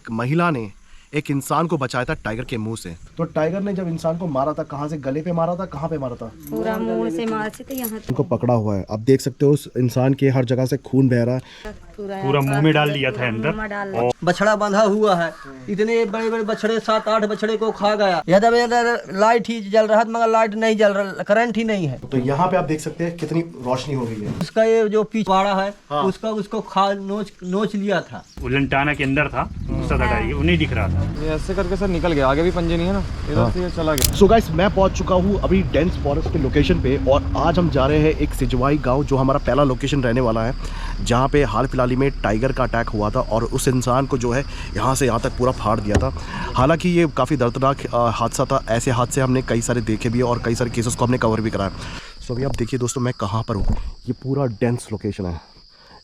एक महिला ने एक इंसान को बचाया था टाइगर के मुंह से। तो टाइगर ने जब इंसान को मारा था, कहाँ से, गले पे मारा था, कहाँ पे मारा था? पूरा मुंह से मारे थे यहाँ उनको पकड़ा हुआ है, आप देख सकते हो उस इंसान के हर जगह से खून बह रहा है। पूरा मुंह में डाल दिया था अंदर। बछड़ा बंधा हुआ है, इतने बड़े बड़े बछड़े 7-8 बछड़े को खा गया। इधर लाइट ही जल रहा था मगर लाइट नहीं जल रहा, करंट ही नहीं है। तो यहाँ पे आप देख सकते हैं कितनी रोशनी हो गई है। उसका ये जो पिछवाड़ा है उसको खा नोच लिया था। उलनटाना के अंदर था, वो नहीं दिख रहा था। ये ऐसे करके सर निकल गया, आगे भी पंजे नहीं है ना, इधर से ये चला गया। सो गाइस, मैं पहुंच चुका हूँ अभी डेंस फॉरेस्ट के लोकेशन पे और आज हम जा रहे हैं एक सिजवाई गांव, जो हमारा पहला लोकेशन रहने वाला है, जहाँ पे हाल फिलहाल में टाइगर का अटैक हुआ था और उस इंसान को जो है यहाँ से यहाँ तक पूरा फाड़ दिया था। हालांकि ये काफ़ी दर्दनाक हादसा था। ऐसे हादसे हमने कई सारे देखे भी और कई सारे केसेस को हमने कवर भी कराया। सो अभी आप देखिए दोस्तों, मैं कहाँ पर हूँ। ये पूरा डेंस लोकेशन है।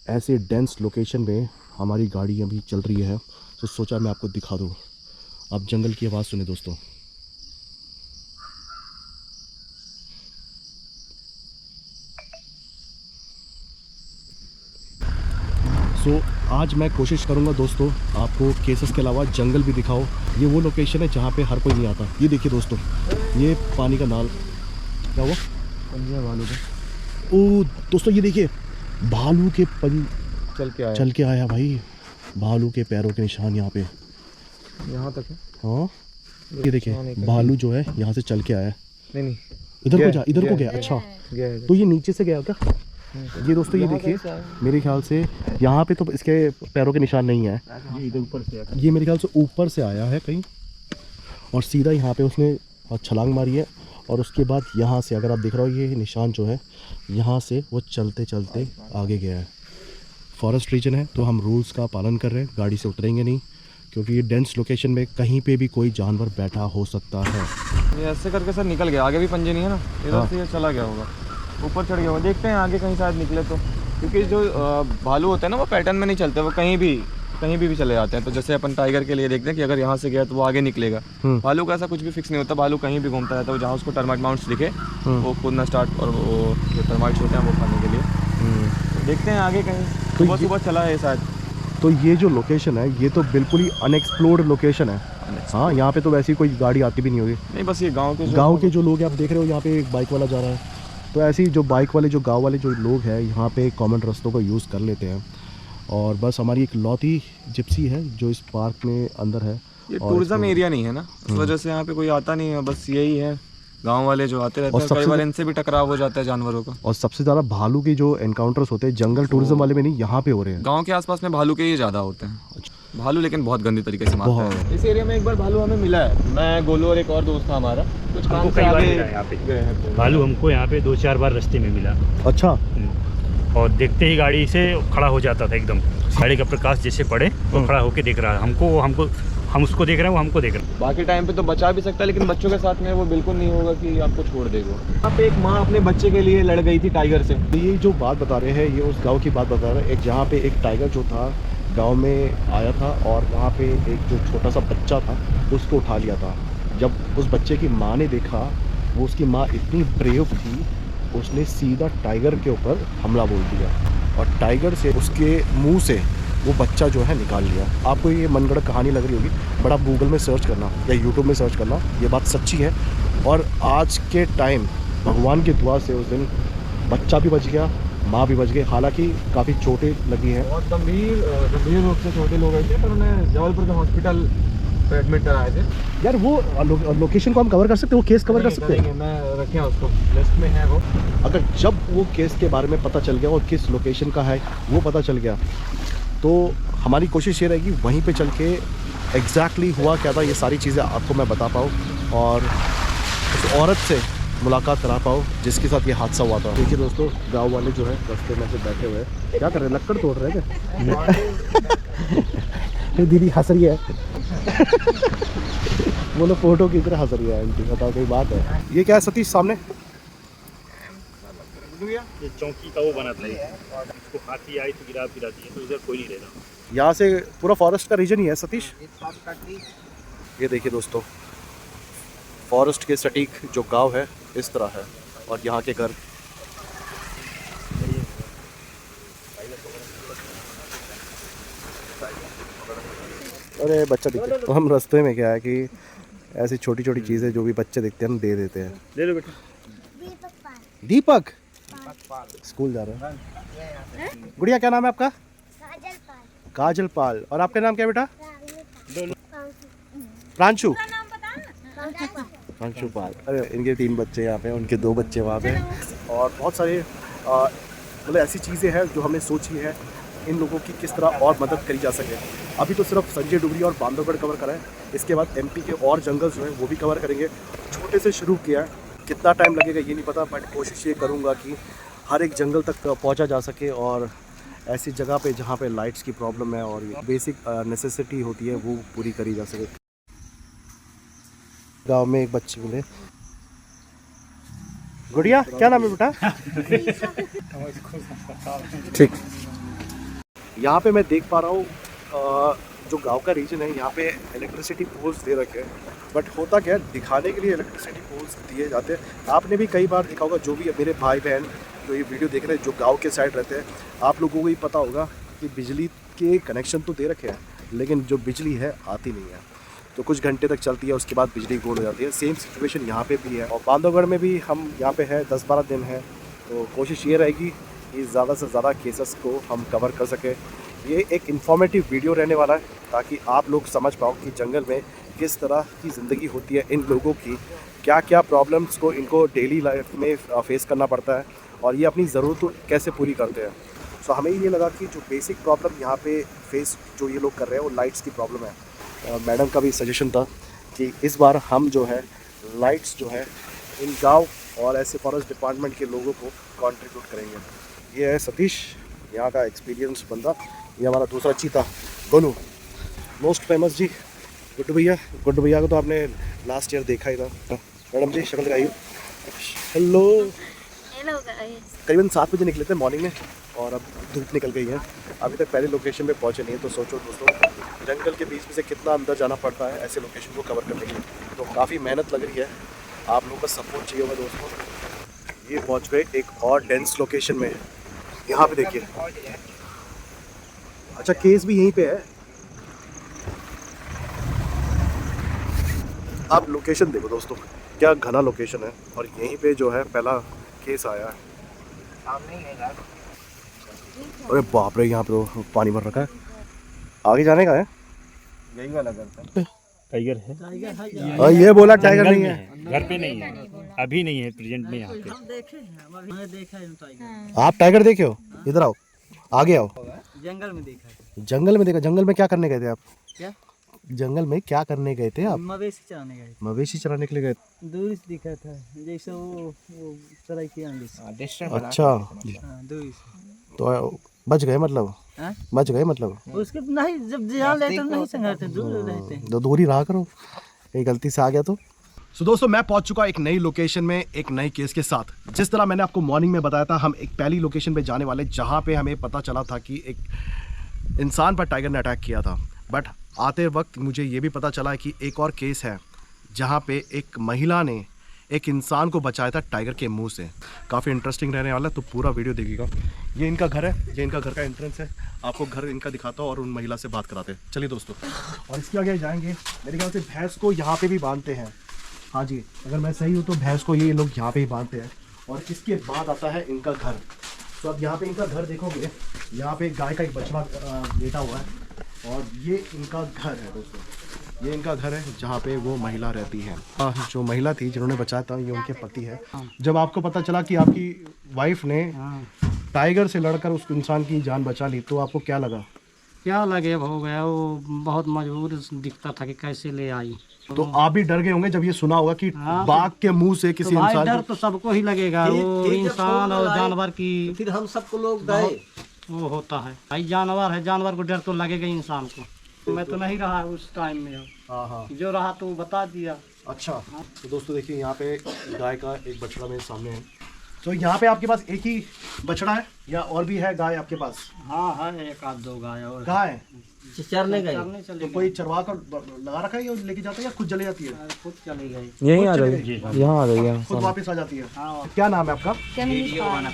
ऐसे डेंस लोकेशन में हमारी गाड़ी अभी चल रही है, तो सोचा मैं आपको दिखा दूँ। आप जंगल की आवाज़ सुने दोस्तों। सो आज मैं कोशिश करूंगा दोस्तों आपको केसेस के अलावा जंगल भी दिखाओ। ये वो लोकेशन है जहाँ पे हर कोई नहीं आता। ये देखिए दोस्तों, ये पानी का नाल, क्या हुआ? पंजे भालू के। ओ दोस्तों, ये देखिए भालू के चल के आया भाई। भालू के पैरों के निशान यहाँ पे, यहाँ तक है। हाँ ये देखिए, भालू जो है यहाँ से चल के आया। नहीं इधर को गया। अच्छा, तो ये नीचे से गया क्या? ये दोस्तों ये देखिए, मेरे ख्याल से यहाँ पे तो इसके पैरों के निशान नहीं है। ये इधर ऊपर से ये मेरे ख्याल से ऊपर से आया है कहीं और सीधा यहाँ पे उसने छलांग मारी है। और उसके बाद यहाँ से अगर आप देख रहे हो, ये निशान जो है यहाँ से वो चलते चलते आगे गया है। फॉरेस्ट रीजन है तो हम रूल्स का पालन कर रहे हैं, गाड़ी से उतरेंगे नहीं, क्योंकि ये डेंस लोकेशन में कहीं पे भी कोई जानवर बैठा हो सकता है। ये ऐसे करके सर निकल गया, आगे भी पंजे नहीं है ना, इधर से ये चला गया होगा, ऊपर चढ़ गया होगा। देखते हैं आगे कहीं शायद निकले तो, क्योंकि जो भालू होते हैं ना वो पैटर्न में नहीं चलते, वो कहीं भी चले जाते हैं। तो जैसे अपन टाइगर के लिए देखते हैं कि अगर यहाँ से गया तो वो आगे निकलेगा। भालू का ऐसा कुछ भी फिक्स नहीं होता, भालू कहीं भी घूमता रहता है। जहाँ उसको टर्माइट माउंट्स दिखे वो कूदना स्टार्ट, और वो जो टर्माइट्स होते हैं वो खाने के लिए। देखते हैं आगे कहीं, सुबह चला है शायद। तो ये जो लोकेशन है ये तो बिल्कुल ही अनएक्सप्लोर्ड लोकेशन है। हाँ, यहाँ पे तो वैसी कोई गाड़ी आती भी नहीं होगी। नहीं, बस ये गाँव के जो लोग हैं, आप देख रहे हो यहाँ पे एक बाइक वाला जा रहा है। तो ऐसे ही जो बाइक वाले, जो गांव वाले जो लोग हैं, यहाँ पे कॉमन रास्तों को यूज़ कर लेते हैं। और बस हमारी एक लौती जिप्सी है जो इस पार्क में अंदर है। ये टूरिज्म एरिया नहीं है ना, इस वजह से यहाँ पे कोई आता नहीं है। बस यही है, गांव वाले जो आते रहते हैं, कई बार इनसे भी टकराव हो जाता है जानवरों का। और सबसे ज़्यादा भालू के जो एनकाउंटर्स होते हैं जंगल टूरिज्म वाले में नहीं, यहाँ पे हो रहे हैं। गाँव के आसपास में भालू के ही ज़्यादा होते हैं। भालू लेकिन बहुत गंदी तरीके से मारता है। इस एरिया में एक बार भालू हमें मिला है, मैं, गोलू और एक और दोस्त था हमारा, कुछ काम से आगे यहाँ पे भालू हमको यहाँ पे 2-4 बार रास्ते में मिला। अच्छा। और देखते ही गाड़ी से खड़ा हो जाता था, एकदम गाड़ी का प्रकाश जैसे पड़े वो खड़ा होके देख रहा है हम उसको देख रहे हैं, वो हमको देख रहे हैं। बाकी टाइम पे तो बचा भी सकता है, लेकिन बच्चों के साथ में वो बिल्कुल नहीं होगा कि आपको छोड़ देगा। यहाँ पे एक माँ अपने बच्चे के लिए लड़ गई थी टाइगर से। तो ये जो बात बता रहे हैं, ये उस गांव की बात बता रहे हैं, एक जहाँ पे एक टाइगर जो था गांव में आया था और वहाँ पे एक जो छोटा सा बच्चा था उसको उठा लिया था। जब उस बच्चे की माँ ने देखा, वो उसकी माँ इतनी ब्रेव थी, उसने सीधा टाइगर के ऊपर हमला बोल दिया और टाइगर से उसके मुंह से वो बच्चा जो है निकाल लिया। आपको ये मनगढ़ंत कहानी लग रही होगी, बट आप गूगल में सर्च करना या यूट्यूब में सर्च करना, ये बात सच्ची है। और आज के टाइम भगवान की दुआ से उस दिन बच्चा भी बच गया, माँ भी बच गई। हालांकि काफ़ी चोटें लगी हैं, बहुत गंभीर रूप से छोटे लोग गए थे, पर उन्हें जबलपुर के हॉस्पिटल पे एडमिट कराए थे। यार वो लोकेशन को हम कवर कर सकते हैं, वो केस कवर कर सकते हैं। मैं रखे हैं उसको, लिस्ट में है वो। अगर जब वो केस के बारे में पता चल गया और किस लोकेशन का है वो पता चल गया, तो हमारी कोशिश ये रहेगी वहीं पे चल के एग्जैक्टली हुआ क्या था, ये सारी चीज़ें आपको मैं बता पाऊँ और उस औरत से मुलाकात करा पाओ जिसके साथ ये हादसा हुआ था। देखिए दोस्तों, गांव वाले जो है रास्ते में से बैठे हुए हैं, क्या कर रहे हैं, लक्कड़ तोड़ रहे हैं क्या? दीदी हंस रही है वो लोग फोटो की तरह हंस रही है। आंटी बताओ, कोई बात है? ये क्या है सतीश सामने? ये चौकी का वो बना था, इसको हाथी आई तो गिरा दिए, तो उधर कोई नहीं रहता। यहाँ से पूरा फॉरेस्ट का रीजन ही है सतीश। ये देखिए दोस्तों, फॉरेस्ट के सटीक जो गांव है इस तरह है और यहाँ के घर। अरे बच्चा दिखता तो हम रास्ते में क्या है कि ऐसी छोटी छोटी चीज़ें जो भी बच्चे दिखते हैं हम दे देते हैं। ले लो बेटा। दीपक स्कूल जा रहा है। गुड़िया क्या नाम है आपका? काजल पाल। और आपका नाम क्या है बेटा? प्रांशु। प्रांशु पाल। अरे इनके 3 बच्चे यहाँ पे, उनके 2 बच्चे वहाँ पे और बहुत सारे मतलब ऐसी चीज़ें हैं जो हमने सोची है इन लोगों की किस तरह और मदद करी जा सके। अभी तो सिर्फ संजय डुगरी और बांधवगढ़ कवर करा है, इसके बाद एमपी के और जंगल जो हैं वो भी कवर करेंगे। छोटे से शुरू किया है, कितना टाइम लगेगा ये नहीं पता, बट कोशिश ये करूँगा कि हर एक जंगल तक पहुँचा जा सके और ऐसी जगह पे जहाँ पे लाइट्स की प्रॉब्लम है और बेसिक नेसेसिटी होती है वो पूरी करी जा सके। गांव में एक बच्चे मिले। गुड़िया क्या नाम है बेटा? ठीक। यहाँ पे मैं देख पा रहा हूँ जो गांव का रीजन है यहाँ पे इलेक्ट्रिसिटी पोल्स दे रखे हैं, बट होता क्या है दिखाने के लिए इलेक्ट्रिसिटी पोल्स दिए जाते हैं। आपने भी कई बार देखा होगा, जो भी मेरे भाई बहन जो ये वीडियो देख रहे हैं जो गांव के साइड रहते हैं, आप लोगों को ही पता होगा कि बिजली के कनेक्शन तो दे रखे हैं लेकिन जो बिजली है आती नहीं है, तो कुछ घंटे तक चलती है, उसके बाद बिजली गोल हो जाती है। सेम सिचुएशन यहाँ पे भी है और बांधवगढ़ में भी हम यहाँ पे है 10-12 दिन है, तो कोशिश ये रहेगी कि ज़्यादा से ज़्यादा केसेस को हम कवर कर सकें। ये एक इन्फॉर्मेटिव वीडियो रहने वाला है ताकि आप लोग समझ पाओ कि जंगल में किस तरह की ज़िंदगी होती है, इन लोगों की क्या क्या प्रॉब्लम्स को इनको डेली लाइफ में फेस करना पड़ता है और ये अपनी ज़रूरत कैसे पूरी करते हैं। सो हमें ये लगा कि जो बेसिक प्रॉब्लम यहाँ पे फेस जो ये लोग कर रहे हैं वो लाइट्स की प्रॉब्लम है। मैडम का भी सजेशन था कि इस बार हम जो है लाइट्स जो है इन गांव और ऐसे फॉरेस्ट डिपार्टमेंट के लोगों को कंट्रीब्यूट करेंगे। ये है सतीश, यहाँ का एक्सपीरियंस बंदा। ये हमारा दूसरा चीता गोलू, मोस्ट फेमस जी। गुड्डू भैया को तो आपने लास्ट ईयर देखा ही था। मैडम जी शक्ल दिखाइए। हेलो। करीबन 7 बजे निकले थे मॉर्निंग में और अब धूप निकल गई है, अभी तक पहले लोकेशन पे पहुंचे नहीं है। तो सोचो दोस्तों जंगल के बीच में से कितना अंदर जाना पड़ता है ऐसे लोकेशन को कवर करने के लिए, तो काफ़ी मेहनत लग रही है। आप लोगों का सपोर्ट चाहिए होगा दोस्तों। ये पहुंच गए एक और डेंस लोकेशन में, यहाँ पे देखिए। अच्छा केस भी यहीं पे है। आप लोकेशन देखो दोस्तों, क्या घना लोकेशन है और यहीं पे जो है पहला केस आया है। अरे बाप रे, यहाँ पे तो पानी भर रखा है। आगे जाने का है, यही वाला करता है। टाइगर है। और ये बोला टाइगर नहीं है, घर पे नहीं है, अभी नहीं है प्रेजेंट में यहाँ पे। आप टाइगर देखे हो? इधर आओ, आगे आओ। जंगल में देखा है। जंगल में देखा? जंगल में क्या करने गए थे आप? क्या? जंगल में क्या करने गए थे आप? मवेशी चराने गए। मवेशी चराने के लिए गए? दूर से दिखा था जैसे वो चराई की आंधी से। अच्छा, दूर से। तो बच गए मतलब? हाँ? बच गए मतलब? उसके नहीं, जब ध्यान लेते नहीं संघर्ष, दूर रहते। तो दूरी रहा करो, कहीं गलती से आ गया तो। सो दोस्तों मैं पहुंच चुका एक नई लोकेशन में एक नए केस के साथ। जिस तरह मैंने आपको मॉर्निंग में बताया था, हम एक पहली लोकेशन पे जाने वाले जहां पे हमें पता चला था कि एक इंसान पर टाइगर ने अटैक किया था। बट आते वक्त मुझे ये भी पता चला कि एक और केस है जहां पे एक महिला ने एक इंसान को बचाया था टाइगर के मुंह से। काफ़ी इंटरेस्टिंग रहने वाला है, तो पूरा वीडियो देखिएगा। ये इनका घर है, ये इनका घर का एंट्रेंस है। आपको घर इनका दिखाता हूँ और उन महिला से बात कराते हैं। चलिए दोस्तों, और इसके आगे जाएंगे। मेरे ख्याल से भैंस को यहाँ पे भी बांधते हैं। हाँ जी, अगर मैं सही हूँ तो भैंस को ये लोग यहाँ पे ही बांधते हैं। और इसके बाद आता है इनका घर। तो अब यहाँ पे इनका घर देखोगे, यहाँ पे गाय का एक बछड़ा लेटा हुआ है और ये इनका घर है दोस्तों। ये इनका घर है जहाँ पे वो महिला रहती है। जो महिला थी जिन्होंने बचाया था, ये उनके पति है। जब आपको पता चला कि आपकी वाइफ ने टाइगर से लड़कर उस इंसान की जान बचा ली, तो आपको क्या लगा? क्या लगे हो गया, वो बहुत मजबूर दिखता था कि कैसे ले आई। तो आप भी डर गए होंगे जब ये सुना होगा कि बाघ के मुंह से किसी तो भाई इंसान डर तो सबको ही लगेगा, वो इंसान और जानवर की फिर हम सबको लोग गए। वो होता है भाई, जानवर है, जानवर को डर तो लगेगा इंसान को। मैं तो नहीं रहा उस टाइम में, हाँ हाँ जो रहा तो वो बता दिया। अच्छा। तो दोस्तों देखिए, यहाँ पे गाय का एक बछड़ा मेरे सामने है तो यहाँ पे आपके पास एक ही बछड़ा है या और भी है गाय आपके पास? हाँ है, एक आध दो गाय और कहाँ है? चरने गए, चरने चली तो कोई चरवा कर लगा रखा है या लेके जाता है या खुद चले जाती है? गई, खुद चली गई। यहीं आ चली रही गई? है, यहाँ आ रही है। खुद वापस आ जाती है। हाँ। क्या नाम है आपका? कमली पाल,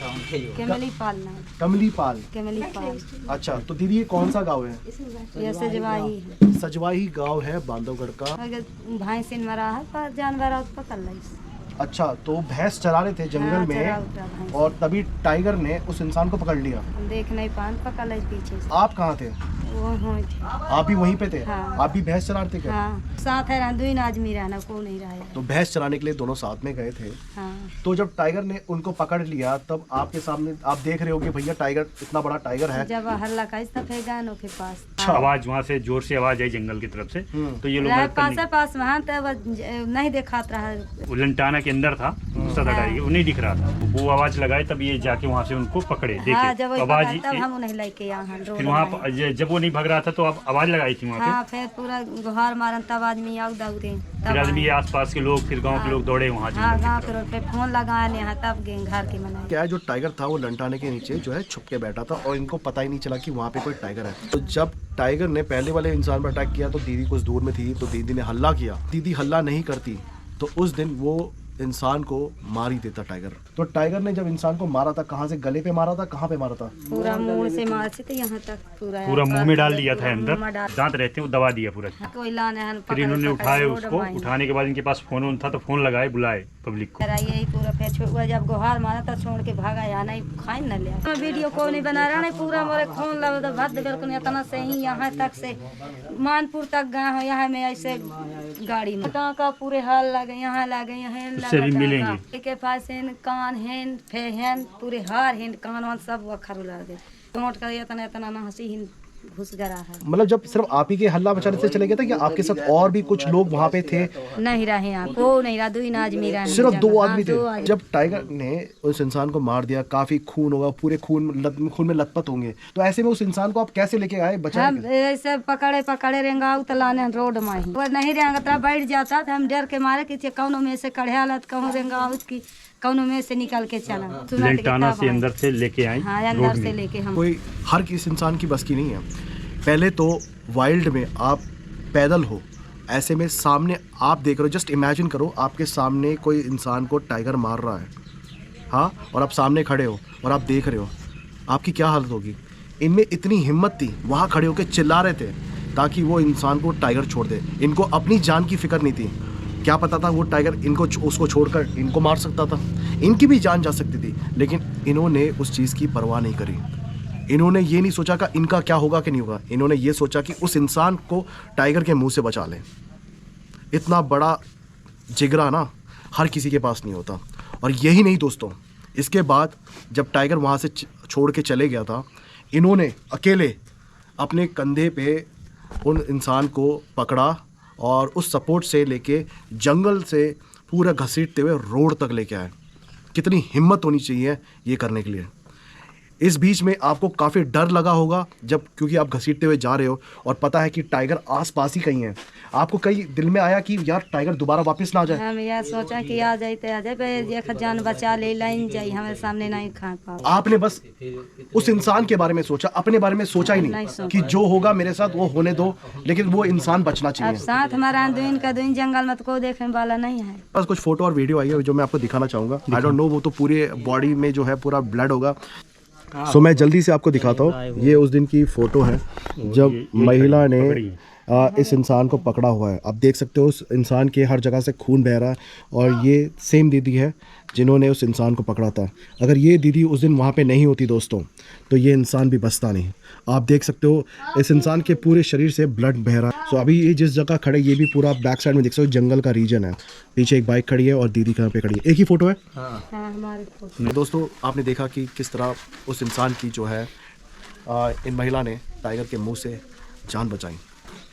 कमली पाल नाम, कमली पाल। कमली पाल। अच्छा, तो दीदी ये कौन सा गाँव है? यह सजवाही है। सजवाही गांव है बांधवगढ़ का। अगर भैंस इन मरा है पर जानवर और पकड़ ली। अच्छा, तो भैंस चरा रहे थे जंगल हाँ, चरा में उतरा भैंस। और तभी टाइगर ने उस इंसान को पकड़ लिया। हम देख नहीं पान, पकड़ ली पीछे से। आप कहाँ थे? वो हुई थी। आप भी वहीं पे थे? हाँ। आप भी भैंस चरा रहे थे क्या? हाँ, साथ है, दो आदमी रहना, को नहीं रहा है। तो भैंस चराने के लिए दोनों साथ में गए थे। हाँ, तो जब टाइगर ने उनको पकड़ लिया तब आपके सामने आप देख रहे हो कि भैया टाइगर, इतना बड़ा टाइगर है। जब हल्ला का इस तब गानों के पास अच्छा। आवाज वहाँ से जोर से आवाज आई जंगल की तरफ से, तो ये लोग मदद करने- पास वहाँ तब नहीं दिखात रहा। वो लंटाना के अंदर था, गुस्सा था टाइगर, वो नहीं दिख रहा था। वो आवाज लगाए तब ये जाके वहाँ से उनको पकड़े, हाँ, देखे जब वही आवाज पकड़ा, तब हम नहीं लेके यहाँ फिर रोड वहाँ लगाए। जब वो नहीं भग रहा था तो आप आवाज लगाई थी वहाँ हाँ, फिर पूरा गुहार मारन, तब आदमी आग दौड़े, पे। तब फिर आदमी आए। आसपास के लोग, फिर गांव के लोग दौड़े वहाँ हाँ, जंगल गाँव की के तरफ। रोड पे फोन लगाए यहाँ, तब गए घर के मनाए। क्या है, जो टाइगर था वो लंटाने के नीचे जो है छुप के बैठा था और इनको पता ही नहीं चला कि वहाँ पे कोई टाइगर है। तो जब टाइगर ने पहले वाले इंसान पर अटैक किया तो दीदी कुछ दूर में थी, तो दीदी ने हल्ला किया। दीदी हल्ला नहीं करती तो उस दिन वो इंसान को मार ही देता टाइगर। तो टाइगर ने जब इंसान को मारा था, कहाँ से, गले पे मारा था, कहाँ पे मारा था? पूरा मुंह से मार से तो यहाँ तक पूरा मुंह में डाल दिया था मुंह में अंदर, डाल- दांत रहते हैं वो दबा दिया पूरा। कोई लाने हन, फिर इन्होंने उठाए उसको, उठाने के बाद इनके पास फोन ऑन था तो फोन लगाए, बुलाए पब्लिक को। यही पूरा फिर छोड़, जब गुहार मारा तो छोड़ के भागा, यहाँ नहीं खाई न लिया। वीडियो को नहीं बना रहा, नहीं पूरा मोरे खून लगा तो भद बिल्कुल इतना से ही यहाँ तक से मानपुर तक गए हो, यहाँ में ऐसे गाड़ी में टाँका पूरे हाल लगे, यहाँ लगे, यहाँ उससे भी मिलेंगे। के पास हैं कान हैं, फे हैं, पूरे हार हैं, कान वान सब अखर उलर गए। टोट कर इतना इतना ना हंसी ही घुस गया है। मतलब जब सिर्फ आप ही के हल्ला मचाने से चले गए थे या आपके साथ और भी कुछ लोग वहाँ पे थे? नहीं रहे यहाँ, को नहीं रहा, दो ही आदमी रहे। सिर्फ दो हाँ, आदमी दो थे। आदमी। जब टाइगर ने उस इंसान को मार दिया, काफी खून होगा, पूरे खून में लथपथ होंगे, तो ऐसे में उस इंसान को आप कैसे लेके आए, बचाए? हम ऐसे पकड़े रेंगा उतलाने रोड में ही। वो नहीं रेंगा तो बैठ जाता था, हम डर के मारे कि कौनों में से कढ़े हालत, कहूँ रेंगा की कौनों में से निकल के चला। लंटाना से अंदर से लेके आए, हाँ, रोड अंदर से में। लेके हम। कोई हर किसी इंसान की बस की नहीं है। पहले तो वाइल्ड में आप पैदल हो, ऐसे में सामने आप देख रहे हो, जस्ट इमेजिन करो आपके सामने कोई इंसान को टाइगर मार रहा है, हाँ, और आप सामने खड़े हो और आप देख रहे हो, आपकी क्या हालत होगी? इनमें इतनी हिम्मत थी, वहाँ खड़े होकर चिल्ला रहे थे ताकि वो इंसान को टाइगर छोड़ दे। इनको अपनी जान की फिक्र नहीं थी, क्या पता था वो टाइगर इनको उसको छोड़कर इनको मार सकता था, इनकी भी जान जा सकती थी, लेकिन इन्होंने उस चीज़ की परवाह नहीं करी। इन्होंने ये नहीं सोचा कि इनका क्या होगा कि नहीं होगा, इन्होंने ये सोचा कि उस इंसान को टाइगर के मुंह से बचा लें। इतना बड़ा जिगरा ना हर किसी के पास नहीं होता। और यही नहीं दोस्तों, इसके बाद जब टाइगर वहाँ से छोड़ के चले गया था, इन्होंने अकेले अपने कंधे पे उन इंसान को पकड़ा और उस सपोर्ट से लेके जंगल से पूरा घसीटते हुए रोड तक लेके आए। कितनी हिम्मत होनी चाहिए ये करने के लिए। इस बीच में आपको काफ़ी डर लगा होगा जब, क्योंकि आप घसीटते हुए जा रहे हो और पता है कि टाइगर आसपास ही कहीं है। आपको कहीं दिल में आया कि यार टाइगर दोबारा वापस ना आ जाए? हम यह सोचा कि आ जाए तो आ जाए, एक जान बचा ले, लाइन जाए, हमारे सामने नहीं खा पाओ। आपने बस उस इंसान के बारे में सोचा, अपने बारे में सोचा ही नहीं नहीं सोचा। कि जो होगा मेरे साथ वो होने दो, लेकिन वो इंसान बचना अब चाहिए। साथ हमारा दिन जंगल में तो कोई देखने वाला नहीं है। बस कुछ फोटो और वीडियो आई है जो मैं आपको दिखाना चाहूँगा। आई डोंट नो, वो तो पूरे बॉडी में जो है पूरा ब्लड होगा। सो मैं जल्दी से आपको दिखाता हूँ। ये उस दिन की फ़ोटो है जब महिला ने इस इंसान को पकड़ा हुआ है। आप देख सकते हो उस इंसान के हर जगह से खून बह रहा है, और ये सेम दीदी है जिन्होंने उस इंसान को पकड़ा था। अगर ये दीदी उस दिन वहाँ पे नहीं होती दोस्तों, तो ये इंसान भी बचता नहीं। आप देख सकते हो इस इंसान के पूरे शरीर से ब्लड बह रहा है। सो अभी ये जिस जगह खड़े, ये भी पूरा बैक साइड में देख सकते हो जंगल का रीजन है। पीछे एक बाइक खड़ी है और दीदी कहाँ पे खड़ी है, एक ही फ़ोटो है। हाँ, हमारे फोटो। दोस्तों आपने देखा कि किस तरह उस इंसान की जो है इन महिला ने टाइगर के मुंह से जान बचाई।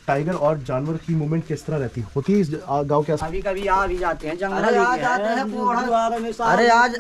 टाइगर और जानवर की मूवमेंट किस तरह रहती होती है इस गांव के आसपास? कभी कभी आ भी जाते हैं, जंगल अरे आ जाते हैं कोढ़ा, अरे आज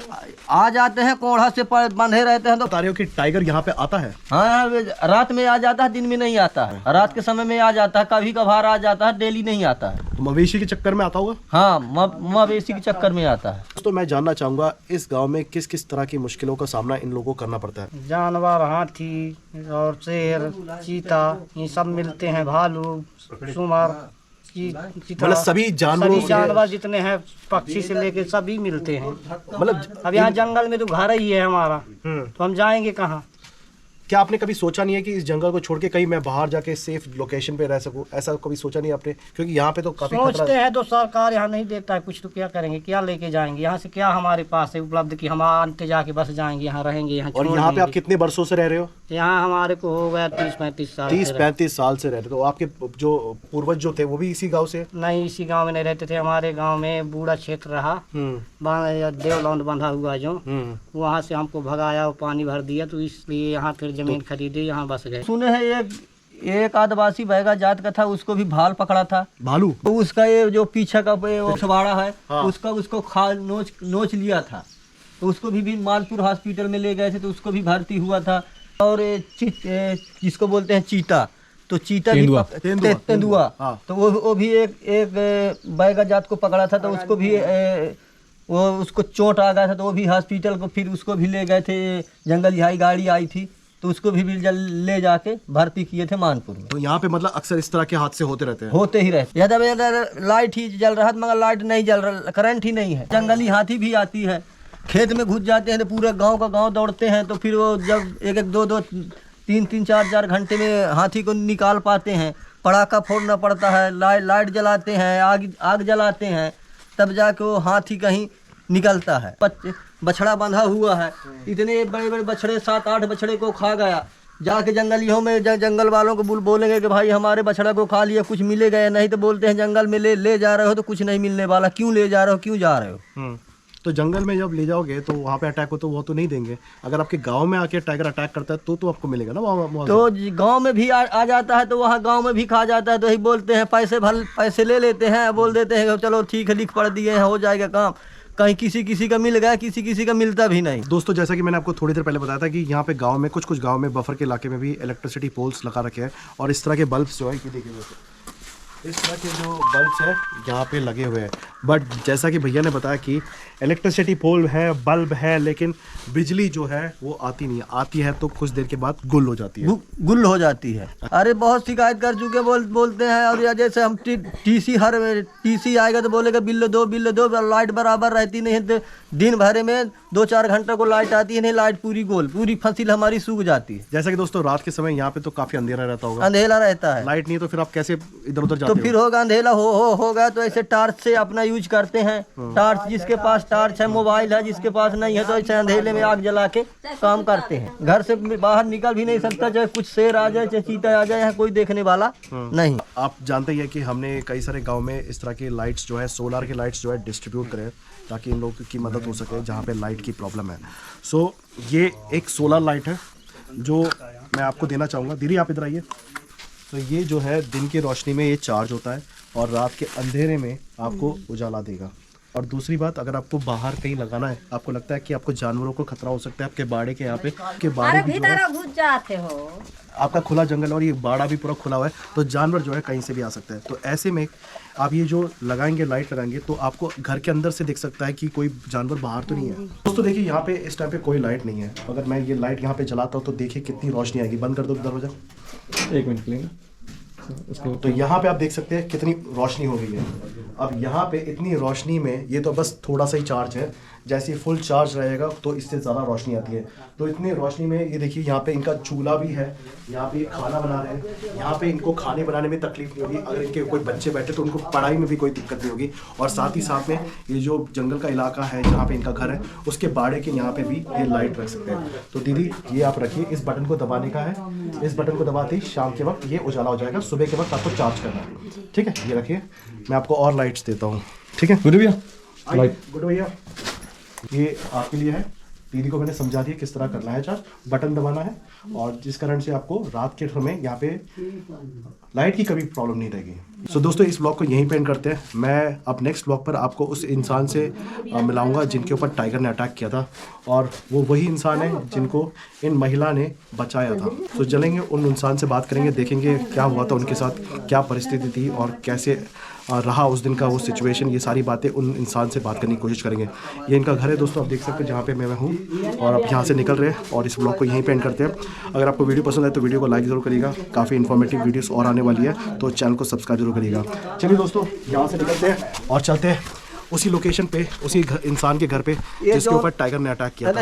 आ जाते हैं, कोढ़ा से बंधे रहते हैं तो। बता रहे हो कि टाइगर यहाँ पे आता है? हाँ, रात में आ जाता है, दिन में नहीं आता है। रात के समय में आ जाता है, कभी कभार आ जाता है, डेली नहीं आता है। तो मवेशी के चक्कर में आता होगा। हाँ, मवेशी के चक्कर में आता है। दोस्तों मैं जानना चाहूँगा इस गांव में किस किस तरह की मुश्किलों का सामना इन लोगों को करना पड़ता है। जानवर, हाथी और शेर, चीता, ये सब मिलते हैं, भालू, सुमर, मतलब सभी जानवर जितने हैं, पक्षी से लेके सभी मिलते हैं। मतलब अब यहाँ जंगल में तो घर ही है हमारा, तो हम जाएंगे कहाँ। क्या आपने कभी सोचा नहीं है कि इस जंगल को छोड़ के कहीं मैं बाहर जाके सेफ लोकेशन पे रह सकूं? ऐसा कभी सोचा नहीं आपने? क्योंकि यहाँ पे तो काफी सोचते हैं तो सरकार यहाँ नहीं देता है कुछ, तो क्या करेंगे, क्या लेके जाएंगे यहाँ से, क्या हमारे पास है उपलब्ध कि हम आते जाके बस जाएंगे, यहाँ रहेंगे, यहाँ और यहाँ पे आप कितने बरसों से रह रहे हो? यहाँ हमारे को हो गया 30-35 साल। 30-35 साल से रह रहे। तो आपके जो पूर्वज जो थे वो भी इसी गाँव से? नहीं, इसी गाँव में नहीं रहते थे, हमारे गाँव में बूढ़ा क्षेत्र रहा, देवलौंद बंधा हुआ जो, वहाँ से हमको भगाया, पानी भर दिया, तो इसलिए यहाँ फिर जमीन खरीदे, यहाँ बस गए। सुने हैं एक आदिवासी बैगा जात का था, उसको भी भाल पकड़ा था, भालू। तो उसका ये जो पीछे का छबाड़ा है, हाँ। उसको नोच लिया था, तो उसको भी मालपुर हॉस्पिटल में ले गए थे, तो उसको भी भर्ती हुआ था। और जिसको बोलते हैं चीता, तो चीता तेंदुआ, हाँ। तो वो भी एक बैगा जात को पकड़ा था, तो उसको भी उसको चोट आ गया था, तो वो भी हॉस्पिटल को फिर उसको भी ले गए थे, जंगल रिहाई गाड़ी आई थी, तो उसको भी ले जाके भर्ती किए थे मानपुर में। तो यहाँ पे मतलब अक्सर इस तरह के हादसे होते रहते हैं? होते ही रहते। इधर लाइट ही जल रहा है, मगर लाइट नहीं जल रहा, करंट ही नहीं है। जंगली हाथी भी आती है, खेत में घुस जाते हैं, तो पूरे गांव का गांव दौड़ते हैं, तो फिर वो जब एक 2-2, 3-3, 4-4 घंटे में हाथी को निकाल पाते हैं, पटाखा फोड़ना पड़ता है, लाइट जलाते हैं, आग जलाते हैं, तब जाके वो हाथी कहीं निकलता है। बछड़ा बंधा हुआ है, इतने बड़े बड़े बछड़े, 7-8 बछड़े को खा गया। जाके जंगलियों में जंगल वालों को बोलेंगे कि भाई हमारे बछड़ा को खा लिया, कुछ मिलेगा या नहीं, तो बोलते हैं जंगल में ले जा रहे हो तो कुछ नहीं मिलने वाला, क्यों ले जा रहे हो, क्यों जा रहे हो। तो जंगल में जब ले जाओगे तो वहाँ पे अटैक हो तो वो तो नहीं देंगे। अगर आपके गांव में आके टाइगर अटैक करता है तो आपको मिलेगा ना वहाँ। तो गांव में भी आ जाता है, तो वहाँ गांव में भी खा जाता है, तो यही बोलते हैं पैसे ले लेते हैं, बोल देते हैं चलो ठीक है, लिख पढ़ दिए हैं, हो जाएगा काम। कहीं किसी का मिल गया, किसी का मिलता भी नहीं। दोस्तों जैसा कि मैंने आपको थोड़ी देर पहले बताया था कि यहाँ पे गांव में कुछ गांव में बफर के इलाके में भी इलेक्ट्रिसिटी पोल्स लगा रखे हैं, और इस तरह के बल्ब्स जो है कि देखिए इस तरह के जो बल्ब्स है यहाँ पे लगे हुए हैं। बट जैसा कि भैया ने बताया कि इलेक्ट्रिसिटी पोल है, बल्ब है, लेकिन बिजली जो है वो आती नहीं है, आती है तो कुछ देर के बाद गुल हो जाती है। गुल हो जाती है। अरे बहुत शिकायत कर चुके, बोलते हैं। और जैसे हम टीसी आएगा तो बोलेगा बिल दो, लाइट बराबर रहती नहीं है, दिन भर में 2-4 घंटे को लाइट आती है, नहीं लाइट पूरी फसल हमारी सूख जाती है। जैसा कि दोस्तों रात के समय यहाँ पे तो काफी अंधेरा रहता होगा। अंधेरा रहता है, लाइट नहीं, तो फिर आप कैसे इधर उधर जाते हो? तो फिर होगा अंधेरा होगा तो ऐसे टार्च से अपना यूज करते हैं। टार्च, जिसके पास टार्च है, मोबाइल है, जिसके पास नहीं है तो ऐसे अंधेरे में आग जला के काम करते हैं। घर से बाहर निकल भी नहीं सकता, चाहे कुछ शेर आ जाए, चाहे चीता आ जाए, यहाँ कोई देखने वाला नहीं। आप जानते ही है कि हमने कई सारे गांव में इस तरह की लाइट्स जो है, सोलर की लाइट्स जो है डिस्ट्रीब्यूट करे ताकि इन लोगों की मदद हो सके जहाँ पे लाइट की प्रॉब्लम है। सो ये एक सोलर लाइट है जो मैं आपको देना चाहूँगा। दीदी आप इधर आइए। तो ये जो है दिन की रोशनी में ये चार्ज होता है और रात के अंधेरे में आपको उजाला देगा। और दूसरी बात, अगर आपको बाहर कहीं लगाना है, आपको लगता है कि आपको जानवरों को खतरा हो सकता है आपके बाड़े के यहाँ पे, के बाड़े भी जो है, घुस जाते हो, आपका खुला जंगल और ये बाड़ा भी पूरा खुला हुआ है, तो जानवर जो है कहीं से भी आ सकता है। तो ऐसे में आप ये जो लगाएंगे, लाइट लगाएंगे, तो आपको घर के अंदर से दिख सकता है कि कोई जानवर बाहर तो नहीं है। दोस्तों देखिए यहाँ पे इस टाइम पे कोई लाइट नहीं है। अगर मैं ये लाइट यहाँ पे जलाता हूँ तो देखिए कितनी रोशनी आएगी। बंद कर दो दरवाजा, 1 मिनट लेंगे। तो यहाँ पे आप देख सकते हैं कितनी रोशनी हो गई है। अब यहाँ पे इतनी रोशनी में ये तो बस थोड़ा सा ही चार्ज है, जैसे ही फुल चार्ज रहेगा तो इससे ज़्यादा रोशनी आती है। तो इतनी रोशनी में ये देखिए यहाँ पे इनका चूल्हा भी है, यहाँ पे खाना बना रहे हैं। यहाँ पे इनको खाने बनाने में तकलीफ नहीं होगी। अगर इनके कोई बच्चे बैठे तो उनको पढ़ाई में भी कोई दिक्कत नहीं होगी। और साथ ही साथ में ये जो जंगल का इलाका है जहाँ पे इनका घर है, उसके बाड़े के यहाँ पे भी ये लाइट रख सकते हैं। तो दीदी ये आप रखिए, इस बटन को दबाने का है। इस बटन को दबाते ही शाम के वक्त ये उजाला हो जाएगा, सुबह के वक्त आपको चार्ज करना है। ठीक है, ये रखिए, मैं आपको और लाइट्स देता हूँ। ठीक है गुड भैया, गुड भैया, ये आपके लिए है। दीदी को मैंने समझा दिया किस तरह करना है चार्ज। बटन दबाना है और जिस कारण से आपको रात के समय यहाँ पे लाइट की कभी प्रॉब्लम नहीं रहेगी। सो दोस्तों इस ब्लॉग को यहीं पे एंड करते हैं। मैं अब नेक्स्ट ब्लॉग पर आपको उस इंसान से मिलाऊंगा जिनके ऊपर टाइगर ने अटैक किया था, और वो वही इंसान है जिनको इन महिला ने बचाया था। तो चलेंगे उन इंसान से बात करेंगे, देखेंगे क्या हुआ था उनके साथ, क्या परिस्थिति थी और कैसे रहा उस दिन का वो सिचुएशन, ये सारी बातें उन इंसान से बात करने की कोशिश करेंगे। ये इनका घर है दोस्तों, आप देख सकते हैं जहाँ पे मैं हूँ, और अब यहाँ से निकल रहे हैं और इस ब्लॉग को यहीं पे एंड करते हैं। अगर आपको वीडियो पसंद आए तो वीडियो को लाइक ज़रूर करिएगा, काफ़ी इन्फॉर्मेटिव वीडियोस और आने वाली है, तो चैनल को सब्सक्राइब जरूर करिएगा। चलिए दोस्तों, यहाँ से निकलते हैं और चलते हैं उसी लोकेशन पे, उसी इंसान के घर पे जिसके ऊपर टाइगर ने अटैक किया था।